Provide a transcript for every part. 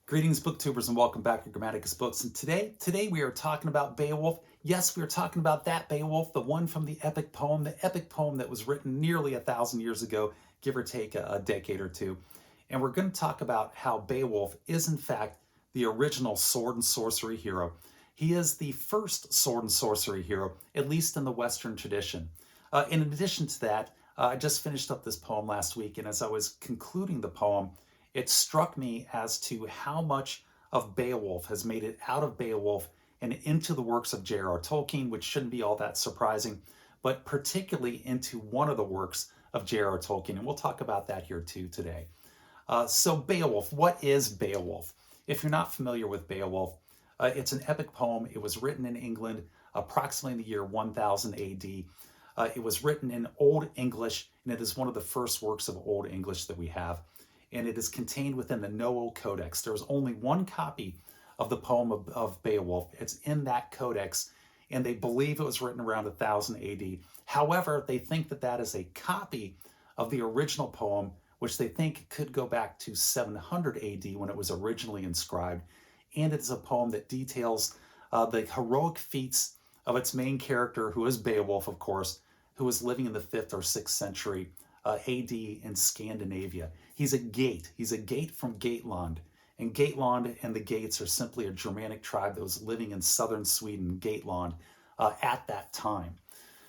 Greetings, booktubers, and welcome back to Grammaticus Books. And today we are talking about Beowulf. Yes, we are talking about that Beowulf, the one from the epic poem that was written nearly 1,000 years ago, give or take a decade or two. And we're going to talk about how Beowulf is, in fact, the original sword and sorcery hero. He is the first sword and sorcery hero, at least in the Western tradition. In addition to that, I just finished up this poem last week, and as I was concluding the poem, it struck me as to how much of Beowulf has made it out of Beowulf and into the works of J.R.R. Tolkien, which shouldn't be all that surprising, but particularly into one of the works of J.R.R. Tolkien, and we'll talk about that here too today. So Beowulf, what is Beowulf? If you're not familiar with Beowulf, it's an epic poem. It was written in England approximately in the year 1000 AD. It was written in Old English, and it is one of the first works of Old English that we have. And it is contained within the Noel Codex. There is only one copy of the poem of Beowulf. It's in that codex, and they believe it was written around 1000 AD. However, they think that that is a copy of the original poem, which they think could go back to 700 AD when it was originally inscribed. And it's a poem that details the heroic feats of its main character, who is Beowulf, of course, who was living in the 5th or 6th century AD in Scandinavia. He's a Gate. He's a Gate from Gateland. And Gateland and the Gates are simply a Germanic tribe that was living in southern Sweden, Gateland, at that time.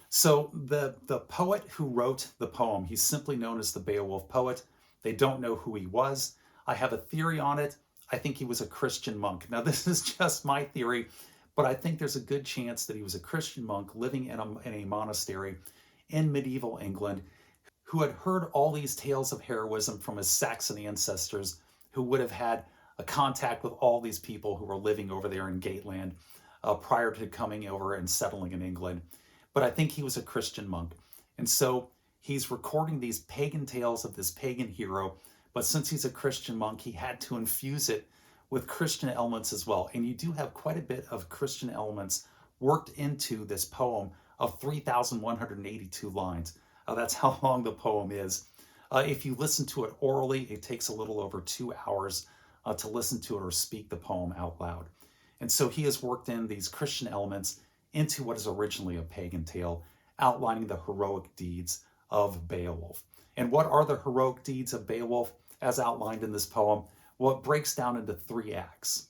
So the poet who wrote the poem, he's simply known as the Beowulf poet. They don't know who he was. I have a theory on it. I think he was a Christian monk. Now, this is just my theory, but I think there's a good chance that he was a Christian monk living in a monastery in medieval England, who had heard all these tales of heroism from his Saxon ancestors, who would have had a contact with all these people who were living over there in Gateland prior to coming over and settling in England. But I think he was a Christian monk. And so he's recording these pagan tales of this pagan hero, but since he's a Christian monk, he had to infuse it with Christian elements as well. And you do have quite a bit of Christian elements worked into this poem of 3,182 lines. That's how long the poem is. If you listen to it orally, it takes a little over 2 hours to listen to it or speak the poem out loud. And so he has worked in these Christian elements into what is originally a pagan tale, outlining the heroic deeds of Beowulf. And what are the heroic deeds of Beowulf as outlined in this poem? Well, it breaks down into 3 acts.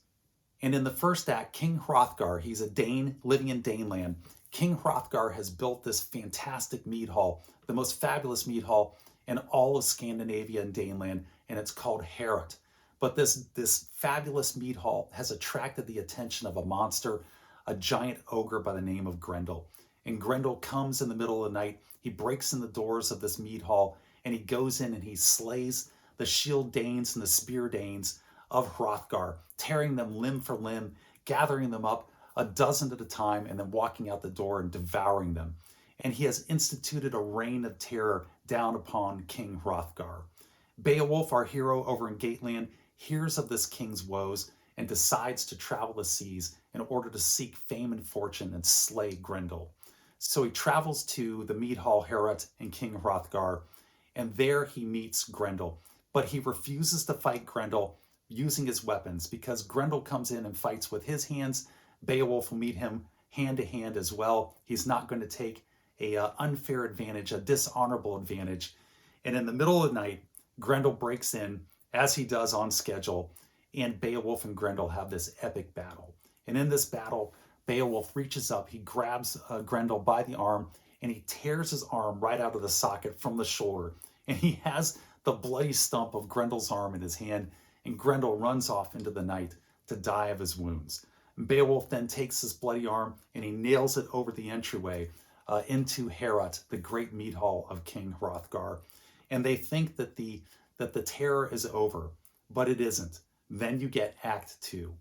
And in the first act, King Hrothgar, he's a Dane living in Daneland. King Hrothgar has built this fantastic mead hall, the most fabulous mead hall in all of Scandinavia and Daneland, and it's called Heorot. But this fabulous mead hall has attracted the attention of a monster, a giant ogre by the name of Grendel. And Grendel comes in the middle of the night, he breaks in the doors of this mead hall, and he goes in and he slays the shield Danes and the spear Danes of Hrothgar, tearing them limb for limb, gathering them up a dozen at a time, and then walking out the door and devouring them. And he has instituted a reign of terror down upon King Hrothgar. Beowulf, our hero over in Gateland, hears of this king's woes and decides to travel the seas in order to seek fame and fortune and slay Grendel. So he travels to the mead hall Heorot and King Hrothgar, and there he meets Grendel. But he refuses to fight Grendel using his weapons, because Grendel comes in and fights with his hands. Beowulf will meet him hand to hand as well. He's not going to take a unfair advantage, a dishonorable advantage. And in the middle of the night, Grendel breaks in, as he does on schedule, and Beowulf and Grendel have this epic battle. And in this battle, Beowulf reaches up, he grabs Grendel by the arm, and he tears his arm right out of the socket from the shoulder. And he has the bloody stump of Grendel's arm in his hand, and Grendel runs off into the night to die of his wounds. Beowulf then takes his bloody arm and he nails it over the entryway into Heorot, the great mead hall of King Hrothgar. And they think that the terror is over, but it isn't. Then you get Act 2.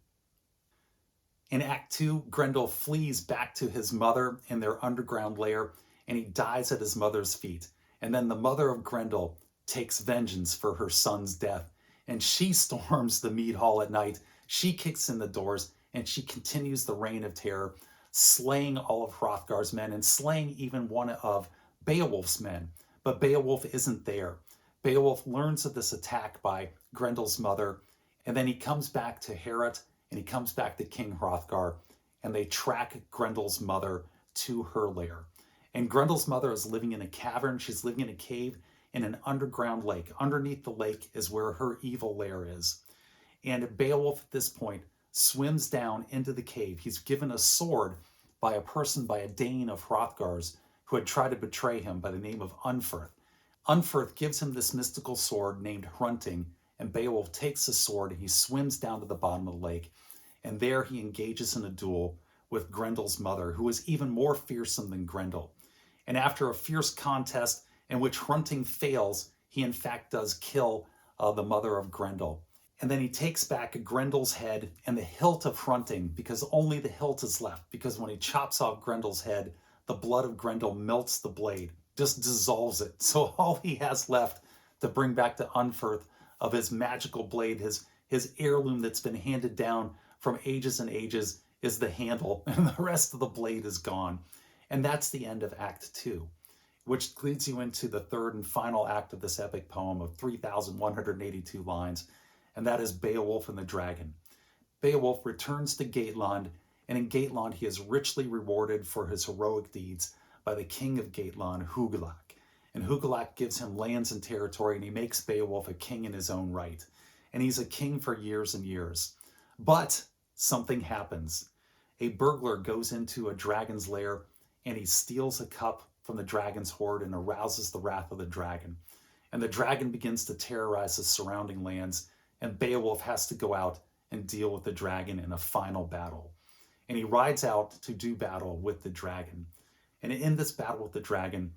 In Act 2, Grendel flees back to his mother in their underground lair, and he dies at his mother's feet. And then the mother of Grendel takes vengeance for her son's death, and she storms the mead hall at night. She kicks in the doors, and she continues the reign of terror, slaying all of Hrothgar's men and slaying even one of Beowulf's men. But Beowulf isn't there. Beowulf learns of this attack by Grendel's mother, And then he comes back to Heorot, and he comes back to King Hrothgar, and they track Grendel's mother to her lair. And Grendel's mother is living in a cavern. She's living in a cave in an underground lake. Underneath the lake is where her evil lair is. And Beowulf at this point swims down into the cave. He's given a sword by a Dane of Hrothgar's, who had tried to betray him, by the name of Unferth. Unferth gives him this mystical sword named Hrunting, and Beowulf takes the sword and he swims down to the bottom of the lake. And there he engages in a duel with Grendel's mother, who is even more fearsome than Grendel. And after a fierce contest in which Hrunting fails, he in fact does kill the mother of Grendel. And then he takes back Grendel's head and the hilt of Hrunting, because only the hilt is left. Because when he chops off Grendel's head, the blood of Grendel melts the blade, just dissolves it. So all he has left to bring back to Unferth of his magical blade, his heirloom that's been handed down from ages and ages, is the handle, and the rest of the blade is gone. And that's the end of Act II, which leads you into the third and final act of this epic poem of 3,182 lines, and that is Beowulf and the Dragon. Beowulf returns to Gaetland, and in Gaetland he is richly rewarded for his heroic deeds by the king of Gaetland, Hugelac. And Hugelac gives him lands and territory, and he makes Beowulf a king in his own right. And he's a king for years and years. But something happens. A burglar goes into a dragon's lair, and he steals a cup from the dragon's hoard and arouses the wrath of the dragon. And the dragon begins to terrorize the surrounding lands, and Beowulf has to go out and deal with the dragon in a final battle. And he rides out to do battle with the dragon. And in this battle with the dragon,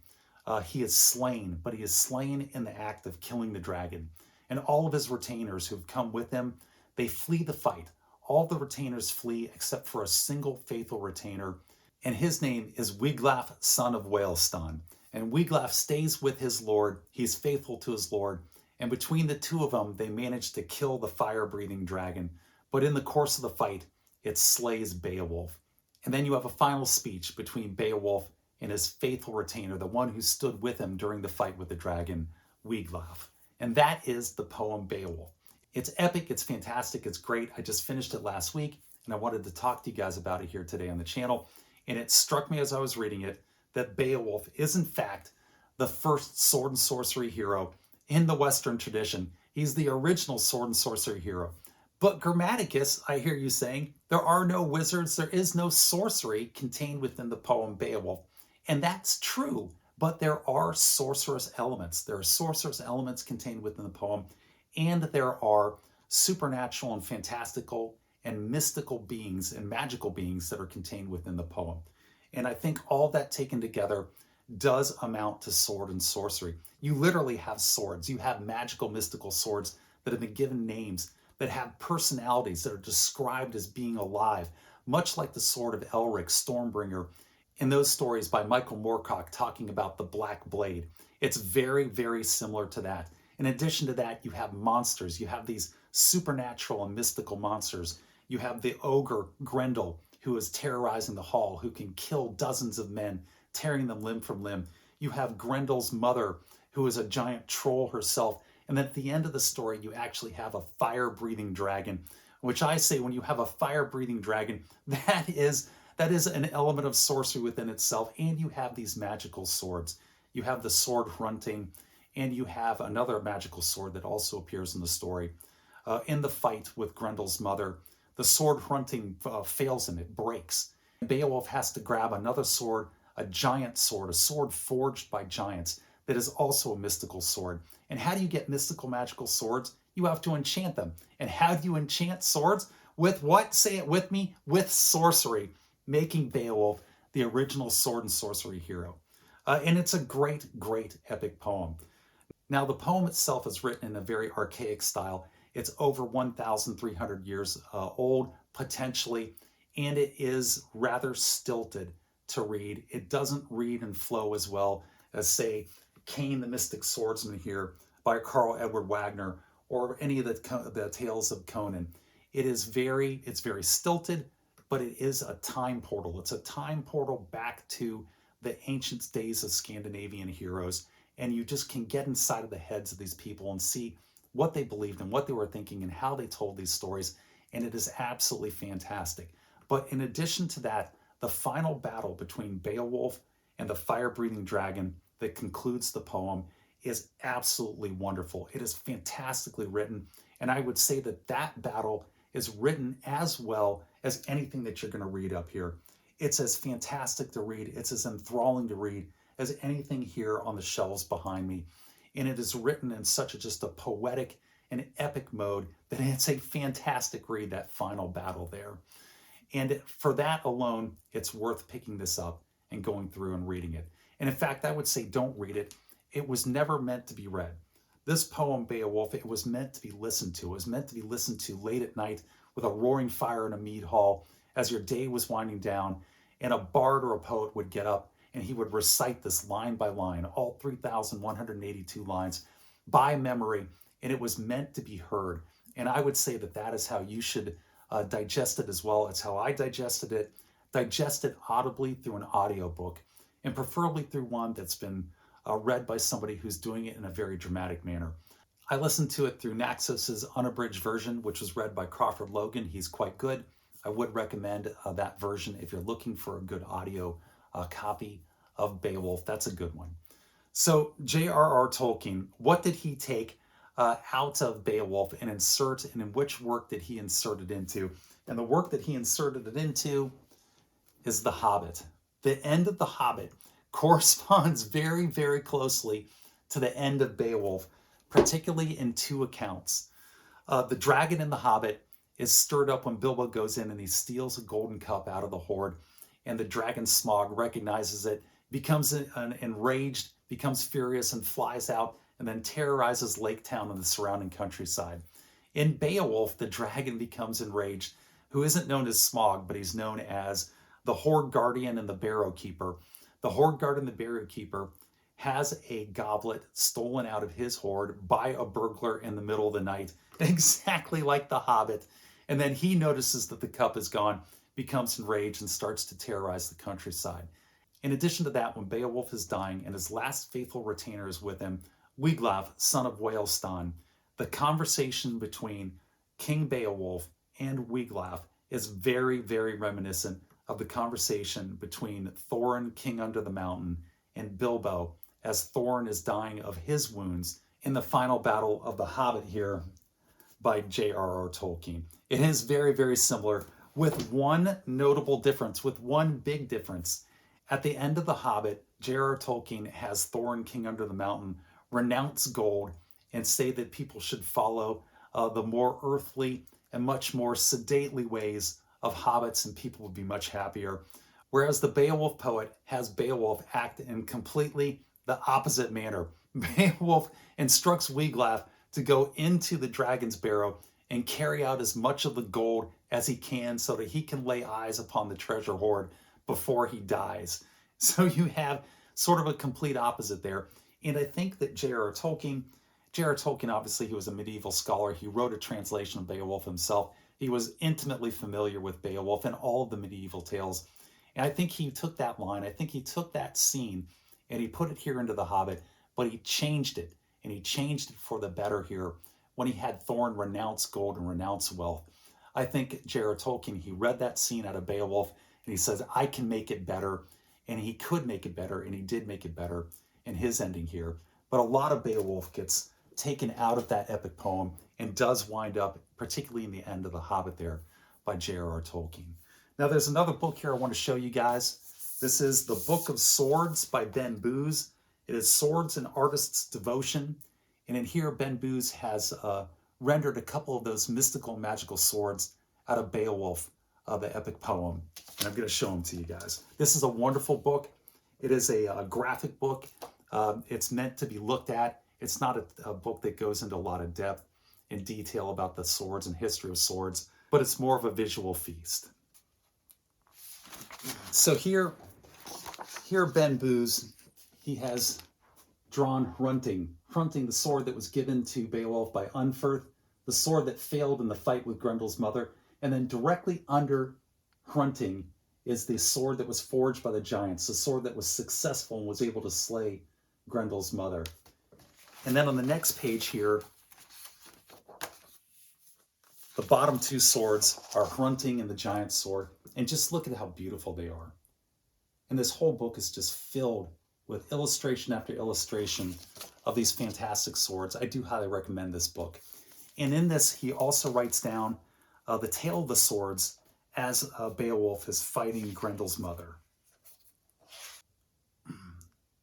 he is slain, but he is slain in the act of killing the dragon. And all of his retainers who've come with him, they flee the fight. All the retainers flee except for a single faithful retainer, and his name is Wiglaf, son of Wælstan. And Wiglaf stays with his lord. He's faithful to his lord. And between the two of them, they manage to kill the fire-breathing dragon. But in the course of the fight, it slays Beowulf. And then you have a final speech between Beowulf and his faithful retainer, the one who stood with him during the fight with the dragon, Wiglaf. And that is the poem Beowulf. It's epic, it's fantastic, it's great. I just finished it last week, and I wanted to talk to you guys about it here today on the channel. And it struck me as I was reading it that Beowulf is in fact the first sword and sorcery hero in the Western tradition. He's the original sword and sorcery hero. But Grammaticus, I hear you saying, there are no wizards, there is no sorcery contained within the poem Beowulf. And that's true, but there are sorcerous elements. There are sorcerous elements contained within the poem, and there are supernatural and fantastical and mystical beings and magical beings that are contained within the poem. And I think all that taken together does amount to sword and sorcery. You literally have swords. You have magical, mystical swords that have been given names, that have personalities, that are described as being alive, much like the sword of Elric, Stormbringer, in those stories by Michael Moorcock talking about the Black Blade. It's very, very similar to that. In addition to that, you have monsters. You have these supernatural and mystical monsters. You have the ogre Grendel, who is terrorizing the hall, who can kill dozens of men, tearing them limb from limb. You have Grendel's mother, who is a giant troll herself. And then at the end of the story, you actually have a fire-breathing dragon, which I say when you have a fire-breathing dragon, that is an element of sorcery within itself. And you have these magical swords. You have the sword Hrunting, and you have another magical sword that also appears in the story. In the fight with Grendel's mother, the sword Hrunting fails him, it breaks. Beowulf has to grab another sword, a giant sword, a sword forged by giants that is also a mystical sword. And how do you get mystical magical swords? You have to enchant them. And how do you enchant swords? With what? Say it with me. With sorcery, making Beowulf the original sword and sorcery hero. And it's a great, great epic poem. Now, the poem itself is written in a very archaic style. It's over 1,300 years old, potentially, and it is rather stilted to read. It doesn't read and flow as well as, say, Cain the Mystic Swordsman here by Carl Edward Wagner, or any of the tales of Conan. It's very stilted, but it is a time portal. It's a time portal back to the ancient days of Scandinavian heroes, and you just can get inside of the heads of these people and see what they believed and what they were thinking and how they told these stories. And it is absolutely fantastic. But in addition to that, the final battle between Beowulf and the fire-breathing dragon that concludes the poem is absolutely wonderful. It is fantastically written. And I would say that that battle is written as well as anything that you're going to read up here. It's as fantastic to read. It's as enthralling to read as anything here on the shelves behind me. And it is written in such just a poetic and epic mode that it's a fantastic read, that final battle there. And for that alone, it's worth picking this up and going through and reading it. And in fact, I would say don't read it. It was never meant to be read. This poem, Beowulf, it was meant to be listened to. It was meant to be listened to late at night with a roaring fire in a mead hall as your day was winding down, and a bard or a poet would get up and he would recite this line by line, all 3,182 lines by memory, and it was meant to be heard. And I would say that that is how you should digest it as well. It's how I digested it. Digest it audibly through an audiobook, and preferably through one that's been read by somebody who's doing it in a very dramatic manner. I listened to it through Naxos's unabridged version, which was read by Crawford Logan. He's quite good. I would recommend that version if you're looking for a good audio copy of Beowulf. That's a good one. So J.R.R. Tolkien, what did he take out of Beowulf and insert, and in which work did he insert it into? And the work that he inserted it into is The Hobbit. The end of The Hobbit corresponds very, very closely to the end of Beowulf, particularly in two accounts. The dragon in The Hobbit is stirred up when Bilbo goes in and he steals a golden cup out of the hoard, and the dragon Smaug recognizes it, becomes enraged, becomes furious, and flies out and then terrorizes Lake Town and the surrounding countryside. In Beowulf, the dragon becomes enraged, who isn't known as Smaug, but he's known as the Hoard Guardian and the Barrow Keeper. The Hoard Guard and the Barrow Keeper has a goblet stolen out of his hoard by a burglar in the middle of the night, exactly like the Hobbit. And then he notices that the cup is gone, becomes enraged, and starts to terrorize the countryside. In addition to that, when Beowulf is dying and his last faithful retainer is with him, Wiglaf, son of Wælstan, the conversation between King Beowulf and Wiglaf is very, very reminiscent of the conversation between Thorin, king under the mountain, and Bilbo as Thorin is dying of his wounds in the final battle of The Hobbit here by J.R.R. Tolkien. It is very, very similar, with one notable difference, with one big difference. At the end of The Hobbit, J.R.R. Tolkien has Thorin, king under the mountain, renounce gold and say that people should follow the more earthly and much more sedately ways of hobbits, and people would be much happier. Whereas the Beowulf poet has Beowulf act in completely the opposite manner. Beowulf instructs Wiglaf to go into the dragon's barrow and carry out as much of the gold as he can so that he can lay eyes upon the treasure hoard before he dies. So you have sort of a complete opposite there. And I think that J.R.R. Tolkien obviously, he was a medieval scholar. He wrote a translation of Beowulf himself. He was intimately familiar with Beowulf and all of the medieval tales. And I think he took that line, I think he took that scene, and he put it here into The Hobbit, but he changed it, and he changed it for the better here when he had Thorin renounce gold and renounce wealth. I think J.R.R. Tolkien, he read that scene out of Beowulf, and he says, I can make it better, and he could make it better, and he did make it better in his ending here. But a lot of Beowulf gets taken out of that epic poem and does wind up, particularly in the end of The Hobbit there, by J.R.R. Tolkien. Now there's another book here I want to show you guys. This is The Book of Swords by Ben Booz. It is Swords and Artist's Devotion. And in here, Ben Booz has rendered a couple of those mystical and magical swords out of Beowulf, the epic poem. And I'm going to show them to you guys. This is a wonderful book. It is a graphic book. It's meant to be looked at. It's not a book that goes into a lot of depth and detail about the swords and history of swords, but it's more of a visual feast. So here Ben Booz, he has drawn Hrunting, the sword that was given to Beowulf by Unferth, the sword that failed in the fight with Grendel's mother, and then directly under Hrunting is the sword that was forged by the giants, the sword that was successful and was able to slay Grendel's mother. And then on the next page here, The bottom two swords are Hrunting and the giant sword. And just look at how beautiful they are. And this whole book is just filled with illustration after illustration of these fantastic swords. I do highly recommend this book. And in this, he also writes down the tale of the swords as Beowulf is fighting Grendel's mother.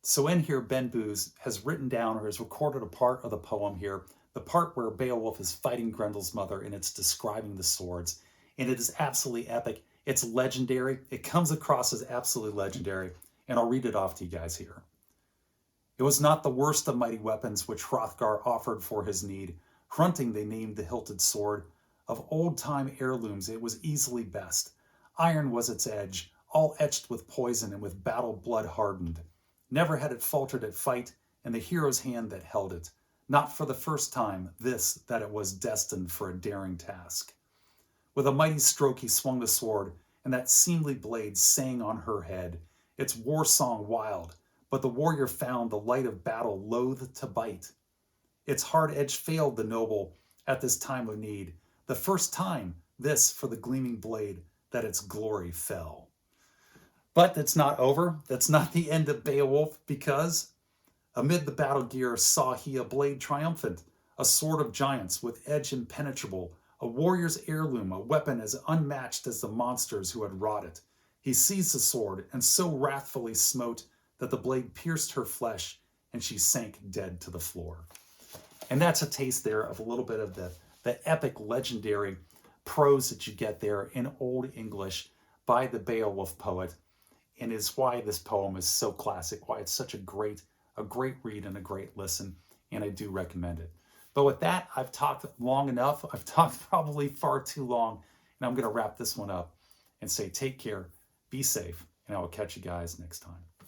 So in here, Ben Booz has written down or has recorded a part of the poem here, the part where Beowulf is fighting Grendel's mother, and it's describing the swords. And it is absolutely epic. It's legendary. It comes across as absolutely legendary. And I'll read it off to you guys here. It was not the worst of mighty weapons which Hrothgar offered for his need. Hrunting they named the hilted sword. Of old-time heirlooms it was easily best. Iron was its edge, all etched with poison and with battle blood hardened. Never had it faltered at fight, and the hero's hand that held it. Not for the first time, this, that it was destined for a daring task. With a mighty stroke he swung the sword, and that seemly blade sang on her head, its war song wild, but the warrior found the light of battle loath to bite. Its hard edge failed the noble at this time of need, the first time, this for the gleaming blade, that its glory fell. But that's not over. That's not the end of Beowulf, because amid the battle gear saw he a blade triumphant, a sword of giants with edge impenetrable, a warrior's heirloom, a weapon as unmatched as the monsters who had wrought it. He seized the sword and so wrathfully smote that the blade pierced her flesh and she sank dead to the floor. And that's a taste there of a little bit of the epic, legendary prose that you get there in Old English by the Beowulf poet, and is why this poem is so classic, why it's such a great read and a great listen, and I do recommend it. But with that, I've talked long enough. I've talked probably far too long, and I'm going to wrap this one up and say take care, be safe, and I will catch you guys next time.